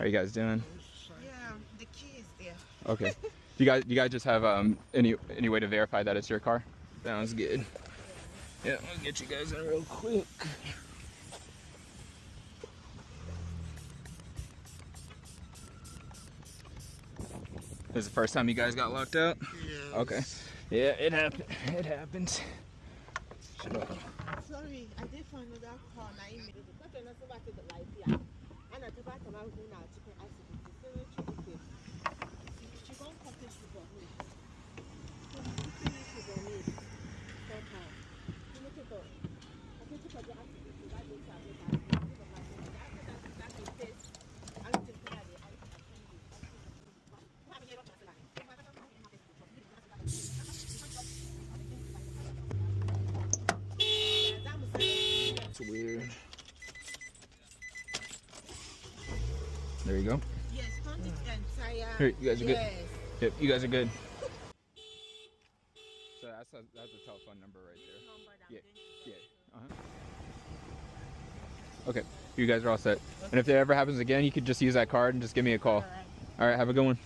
How you guys doing? Yeah, the key is there. Okay. You guys just have any way to verify that it's your car? Sounds good. Yeah, I'll get you guys in real quick. This is the first time you guys got locked out? Yeah. Okay. Yeah, it happened. It happens. Sorry, I did find another car. I made it. But I'm not about to the light here. And I took out my own now to pay accident. She won't come to me. It's weird. There you go. Yes, turn the entire. Here, you guys are good. Yes. Yep, you guys are good. So that's a telephone number right there. Yeah. Okay, you guys are all set. And if that ever happens again, you could just use that card and just give me a call. All right, have a good one.